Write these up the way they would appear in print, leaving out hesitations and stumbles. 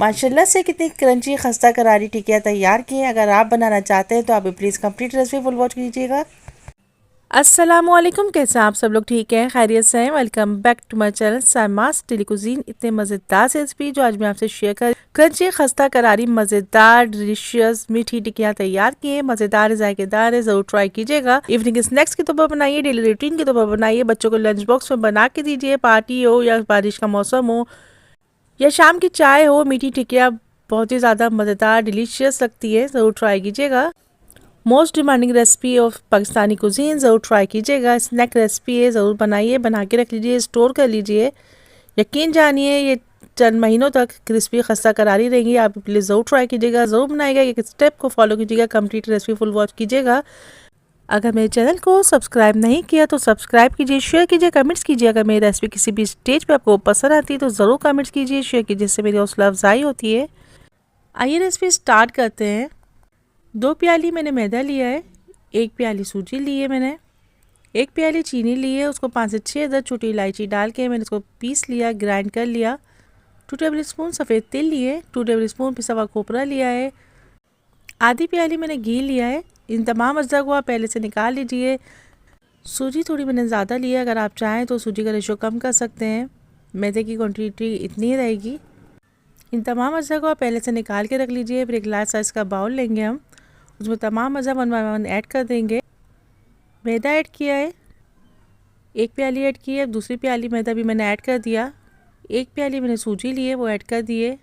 माशाल्लाह से कितनी क्रंची खस्ता करारी टिकिया तैयार की हैं। अगर आप बनाना चाहते हैं तो आप please complete recipe full watch कीजिएगा। अस्सलामुअलैकुम, कैसे आप सब लोग ठीक हैं, खैरियत से हैं। Welcome back to my channel Saima's daily cuisine. इतने मज़ेदार से रेसिपी जो आज मैं आपसे शेयर कर क्रंची खस्ता करारी मज़ेदार डिलीशियस मीठी टिकियाँ तैयार की हैं। मज़ेदार जायकेदार है, ज़रूर ट्राई कीजिएगा। इवनिंग स्नैक्स के तौर पर बनाइए, डेली रूटीन के तौर पर बनाइए, बच्चों को लंच बॉक्स में बना के दीजिए। पार्टी हो या बारिश का मौसम हो या शाम की चाय हो, मीठी टिकिया बहुत ही ज़्यादा मज़ेदार डिलीशियस लगती है, ज़रूर ट्राई कीजिएगा। Most demanding recipe of Pakistani cuisine, ज़रूर ट्राई कीजिएगा। स्नैक रेसिपी है, ज़रूर बनाइए, बना के रख लीजिए, स्टोर कर लीजिए। यकीन जानिए ये चंद महीनों तक क्रिस्पी खस्ता करारी रहेंगी। आप प्लीज़ ज़रूर ट्राई कीजिएगा, ज़रूर बनाइएगा, एक स्टेप को फॉलो कीजिएगा, कंप्लीट रेसिपी फुल वॉच कीजिएगा। अगर मेरे चैनल को सब्सक्राइब नहीं किया तो सब्सक्राइब कीजिए, शेयर कीजिए, कमेंट्स कीजिए। अगर मेरी रेसिपी किसी भी स्टेज पे आपको पसंद आती है तो ज़रूर कमेंट्स कीजिए, शेयर कीजिए, जिससे मेरी हौसला अफजाई होती है। आइए रेसिपी स्टार्ट करते हैं। 2 प्याली मैंने मैदा लिया है, 1 प्याली सूजी ली है मैंने, 1 प्याली चीनी ली है। उसको 5 से 6 अदद छोटी इलायची डाल के मैंने उसको पीस लिया, ग्राइंड कर लिया। 2 टेबल स्पून सफ़ेद तिल लिए, 2 टेबल स्पून पिसा हुआ खोपरा लिया है, आधी प्याली मैंने घी लिया है। इन तमाम अज्जा को आप पहले से निकाल लीजिए। सूजी थोड़ी मैंने ज़्यादा लिया है, अगर आप चाहें तो सूजी का रेशो कम कर सकते हैं। मैदे की क्वांटिटी इतनी ही रहेगी। इन तमाम अज्जा को आप पहले से निकाल के रख लीजिए। फिर एक लार्ज साइज़ का बाउल लेंगे हम, उसमें तमाम अज्जा 1 बाय 1 ऐड कर देंगे। मैदा ऐड किया है, 1 प्याली ऐड की है, दूसरी प्याली मैदा भी मैंने ऐड कर दिया। 1 प्याली मैंने सूजी ली है, वो ऐड कर दिए।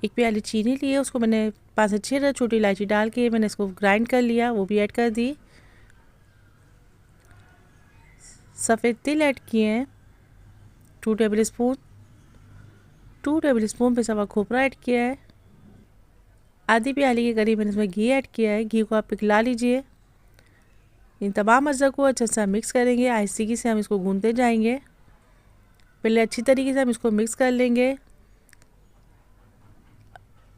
1 प्याली चीनी ली है, उसको मैंने 5 से 6 छोटी इलायची डाल के मैंने इसको ग्राइंड कर लिया, वो भी ऐड कर दी। सफ़ेद तिल ऐड किए हैं 2 टेबल स्पून, 2 टेबल स्पून पिसा हुआ खोपरा ऐड किया है। आधी प्याली के करीब मैंने इसमें घी ऐड किया है। घी को आप पिघला लीजिए। इन तमाम अज्जा को अच्छे से मिक्स करेंगे। आहिस्ते से हम इसको गूंथते जाएंगे। पहले अच्छी तरीके से हम इसको मिक्स कर लेंगे।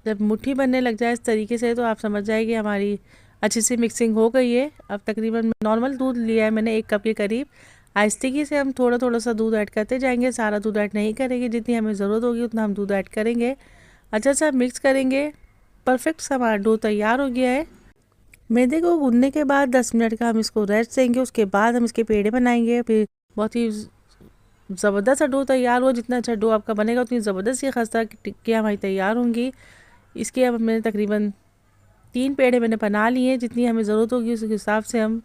जब मुट्ठी बनने लग जाए इस तरीके से तो आप समझ जाएगी हमारी अच्छी सी मिक्सिंग हो गई है। अब तकरीबन नॉर्मल दूध लिया है मैंने 1 कप के करीब। आहिस्ते से हम थोड़ा थोड़ा सा दूध ऐड करते जाएंगे, सारा दूध ऐड नहीं करेंगे, जितनी हमें ज़रूरत होगी उतना हम दूध ऐड करेंगे। अच्छा सा मिक्स करेंगे। परफेक्ट सा हमारा डो तैयार हो गया है। मैदे को गूंदने के बाद 10 मिनट का हम इसको रेस्ट देंगे। उसके बाद हम इसके पेड़े बनाएंगे। फिर बहुत ही ज़बरदस्त सा डो तैयार हो। जितना अच्छा डो आपका बनेगा उतनी ज़बरदस्त ये खस्ता टिक्कियाँ हमारी तैयार होंगी। इसके अब मैंने तकरीबन 3 पेड़े मैंने बना लिए हैं। जितनी हमें ज़रूरत होगी उस हिसाब से हम,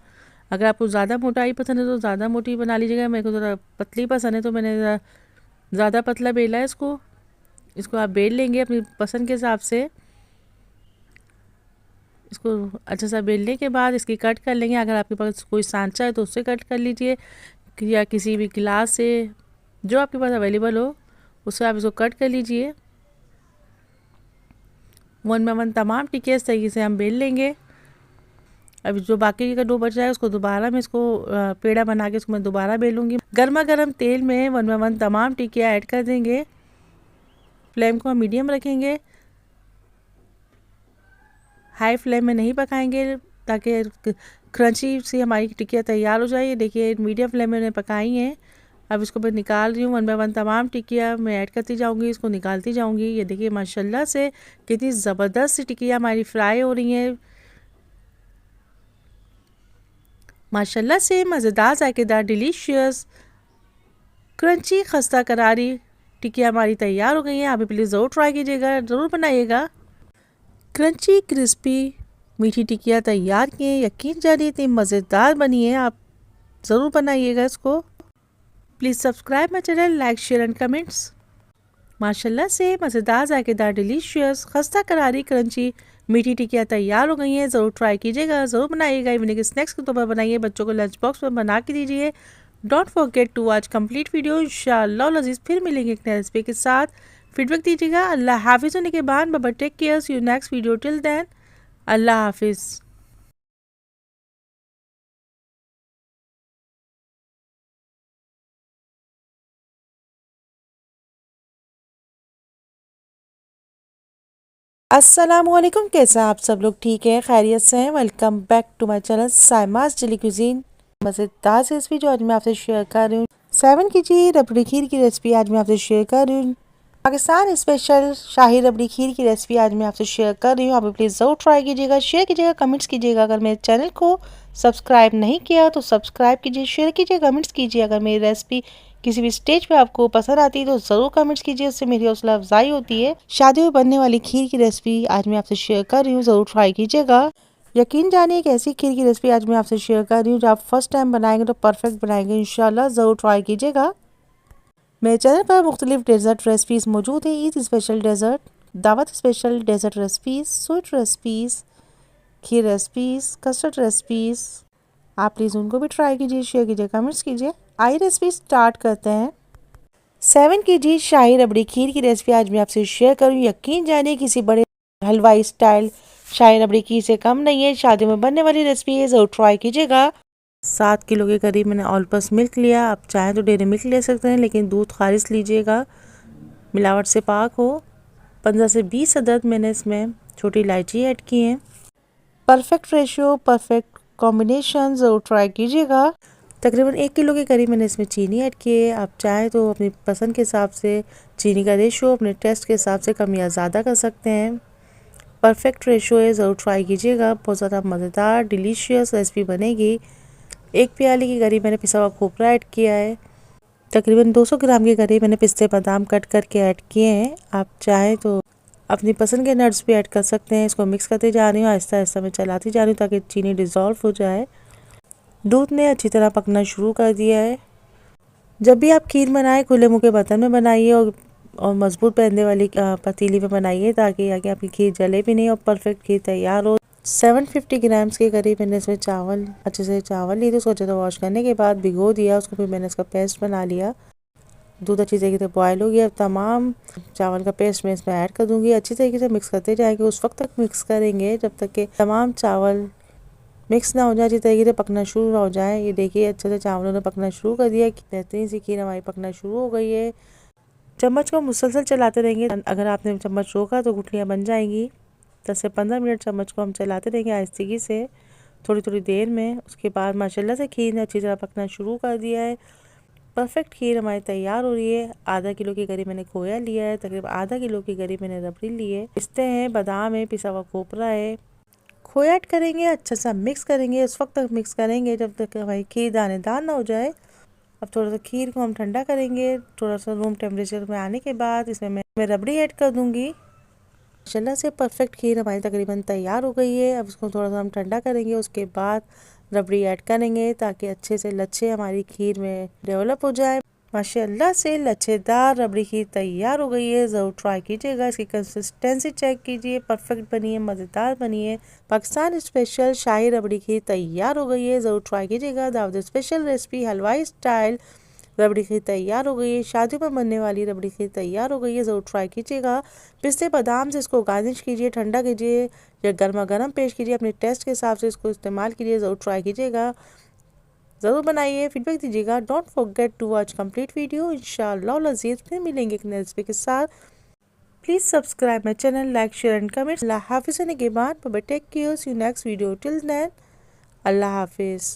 अगर आपको ज़्यादा मोटाई पसंद है तो ज़्यादा मोटी बना लीजिएगा। मेरे को ज़रा पतली पसंद है तो मैंने ज़्यादा पतला बेला है इसको आप बेल लेंगे अपनी पसंद के हिसाब से। इसको अच्छा सा बेलने के बाद इसकी कट कर लेंगे। अगर आपके पास कोई सांचा है तो उससे कट कर लीजिए, या किसी भी गिलास से जो आपके पास अवेलेबल हो उससे आप इसको कट कर लीजिए। 1 बाय 1 तमाम टिक्कियाँ इस तरीके से हम बेल लेंगे। अभी जो बाकी का डो बच जाए उसको दोबारा मैं इसको पेड़ा बना के इसको मैं दोबारा बेलूँगी। गर्मा गर्म तेल में 1 बाय 1 तमाम टिक्कियाँ ऐड कर देंगे। फ्लेम को हम मीडियम रखेंगे, हाई फ्लेम में नहीं पकाएंगे ताकि क्रंची सी हमारी टिक्कियाँ तैयार हो जाए। देखिए मीडियम फ्लेम में मैंने पकाई हैं। अब इसको मैं निकाल रही हूँ। 1 बाय 1 तमाम टिक्कियाँ मैं ऐड करती जाऊँगी, इसको निकालती जाऊँगी। ये देखिए माशाल्लाह से कितनी ज़बरदस्त सी टिक्कियाँ हमारी फ्राई हो रही हैं। माशाल्लाह से मज़ेदार जायकेदार डिलीशियस क्रंची खस्ता करारी टिक्कियाँ हमारी तैयार हो गई हैं। आप भी प्लीज़ ज़रूर ट्राई कीजिएगा, ज़रूर बनाइएगा। क्रंची क्रिस्पी मीठी टिक्कियाँ तैयार की हैं। यकीन जानिए इतनी मज़ेदार बनी है, आप ज़रूर बनाइएगा इसको। Please subscribe my channel, like share and comments. माशाल्लाह से मज़ेदार जायकेदार डिलीशियस खस्ता करारी क्रंची मीठी टिक्कियाँ तैयार हो गई हैं। ज़रूर ट्राई कीजिएगा, ज़रूर बनाइएगा। इवनिंग स्नैक्स के तौर पर बनाइए, बच्चों को लंच बॉक्स में बना के दीजिए। Don't forget to watch complete video. इंशाअल्लाह अज़ीज़ फिर मिलेंगे एक नए रेसिपी के साथ। फीडबैक दीजिएगा। अल्लाह हाफिज़ होने के बाद बाबा take care, see you next video, till then Allah हाफिज़। अस्सलामुअलैकुम, कैसे आप सब लोग ठीक हैं, खैरियत से हैं। Welcome back to my channel Saima's daily cuisine. मज़ेदार सी रेसिपी जो आज मैं आपसे शेयर कर रही हूँ, 7 की जी रबड़ी खीर की रेसिपी आज मैं आपसे शेयर कर रही हूँ। पाकिस्तान स्पेशल शाही रबड़ी खीर की रेसिपी आज मैं आपसे शेयर कर रही हूँ। आप प्लीज़ ज़रूर ट्राई कीजिएगा, शेयर कीजिएगा, कमेंट्स कीजिएगा। अगर मेरे चैनल को सब्सक्राइब नहीं किया तो सब्सक्राइब कीजिए, शेयर कीजिए, कमेंट्स कीजिए। अगर मेरी रेसिपी किसी भी स्टेज पे आपको पसंद आती है तो ज़रूर कमेंट्स कीजिए, उससे मेरी हौसला अफजाई होती है। शादियों में बनने वाली खीर की रेसिपी आज मैं आपसे शेयर कर रही हूँ, ज़रूर ट्राई कीजिएगा। यकीन जानिए एक ऐसी खीर की रेसिपी आज मैं आपसे शेयर कर रही हूँ जो आप फर्स्ट टाइम बनाएंगे तो परफेक्ट बनाएंगे इंशाल्लाह। ज़रूर ट्राई कीजिएगा। मेरे चैनल पर मुख्तलिफ डेजर्ट रेसिपीज़ मौजूद हैं। ईद स्पेशल डेजर्ट, दावत special dessert recipes, sweet recipes, kheer recipes, custard recipes. आप प्लीज़ उनको भी ट्राई कीजिए, शेयर कीजिए, कमेंट्स कीजिए। आइए रेसिपी स्टार्ट करते हैं। 7 kg शाही रबड़ी खीर की रेसिपी आज मैं आपसे शेयर करूँ। यकीन जानिए किसी बड़े हलवाई स्टाइल शाही रबड़ी खीर से कम नहीं है। शादियों में बनने वाली रेसिपी है, ज़रूर ट्राई कीजिएगा। 7 किलो के करीब मैंने ऑल पर्पस मिल्क लिया। आप चाहें तो डेयरी मिल्क ले सकते हैं, लेकिन दूध खारिज लीजिएगा, मिलावट से पाक हो। 15 से 20 अदद मैंने इसमें छोटी इलायची ऐड की है। परफेक्ट रेशियो, परफेक्ट कॉम्बिनेशन, ज़रूर ट्राई कीजिएगा। तकरीबन 1 किलो के करीब मैंने इसमें चीनी ऐड की है। आप चाहें तो अपनी पसंद के हिसाब से चीनी का रेशियो अपने टेस्ट के हिसाब से कम या ज़्यादा कर सकते हैं। परफेक्ट रेशियो है, ज़रूर ट्राई कीजिएगा। बहुत ज़्यादा मज़ेदार डिलीशियस रेसिपी बनेगी। 1 प्याली के करीब मैंने पिसा हुआ खोपरा ऐड किया है। तकरीबन 200 ग्राम के करीब मैंने पिस्ते बादाम कट करके ऐड किए हैं। आप चाहें तो अपनी पसंद के नट्स भी ऐड कर सकते हैं। इसको मिक्स करते जा रही हूँ, आहिस्ता आहिस्ता मैं चलाती जा रही हूँ ताकि चीनी डिज़ोल्व हो जाए। दूध ने अच्छी तरह पकना शुरू कर दिया है। जब भी आप खीर बनाएं खुले मुँह के बर्तन में बनाइए और मजबूत पैंदे वाली पतीली में बनाइए ताकि आगे आपकी खीर जले भी नहीं और परफेक्ट खीर तैयार हो। 750 ग्राम्स के करीब मैंने इसमें अच्छे से चावल लिए थे। उसको अच्छे से वॉश करने के बाद भिगो दिया उसको, फिर मैंने इसका पेस्ट बना लिया। दूध अच्छी तरीके से बॉयल हो गया। अब तमाम चावल का पेस्ट मैं इसमें ऐड कर दूंगी। अच्छी तरीके से मिक्स करते जाएंगे, उस वक्त तक मिक्स करेंगे जब तक कि तमाम चावल मिक्स ना हो जाए, अच्छी तरीके से पकना शुरू ना हो जाए। ये देखिए अच्छे से चावलों ने पकना शुरू कर दिया। बेहतरीन सी खीर हमारी पकना शुरू हो गई है। चम्मच को मुसलसल चलाते रहेंगे। अगर आपने चम्मच रोका तो गुठलियाँ बन जाएंगी। 10 से 15 मिनट चम्मच को हम चलाते रहेंगे आहिस्तेगी से, थोड़ी थोड़ी देर में। उसके बाद माशाल्लाह से खीर ने अच्छी तरह पकना शुरू कर दिया है। परफेक्ट खीर हमारी तैयार हो रही है। आधा किलो के करीब मैंने खोया लिया है। तकरीबन आधा किलो के करीब मैंने रबड़ी ली है। पिस्ते हैं, बादाम है, पिसा हुआ खोपरा है। खोया ऐड करेंगे, अच्छा सा मिक्स करेंगे। उस वक्त तक मिक्स करेंगे जब तक हमारी खीर दानेदार ना हो जाए। अब थोड़ा सा खीर को हम ठंडा करेंगे। थोड़ा सा रूम टेम्परेचर में आने के बाद इसमें मैं रबड़ी ऐड कर दूंगी। माशाल्लाह से परफेक्ट खीर हमारी तकरीबन तैयार हो गई है। अब इसको थोड़ा सा हम ठंडा करेंगे, उसके बाद रबड़ी ऐड करेंगे ताकि अच्छे से लच्छे हमारी खीर में डेवलप हो जाए। माशाल्लाह से लच्छेदार रबड़ी खीर तैयार हो गई है। ज़रूर ट्राई कीजिएगा। इसकी कंसिस्टेंसी चेक कीजिए, परफेक्ट बनी है, मज़ेदार बनी है। पाकिस्तान स्पेशल शाही रबड़ी खीर तैयार हो गई है। ज़रूर ट्राई कीजिएगा। दावत स्पेशल रेसिपी हलवाई स्टाइल रबड़ी खीर तैयार हो गई है। शादियों में बनने वाली रबड़ी खीर तैयार हो गई है। ज़रूर ट्राई कीजिएगा। पिस्ते बादाम से इसको गार्निश कीजिए, ठंडा कीजिए या गर्मा गर्म पेश कीजिए। अपने टेस्ट के हिसाब से इसको इस्तेमाल कीजिए। ज़रूर ट्राई कीजिएगा, ज़रूर बनाइए, फीडबैक दीजिएगा। Don't forget to watch complete video. इंशाअल्लाह लजीज फिर मिलेंगे एक नई रेसिपी के साथ। Please subscribe my channel, like, share and comment. Allah हाफिज़। Take care, see you next video. Till then, Allah हाफिज़।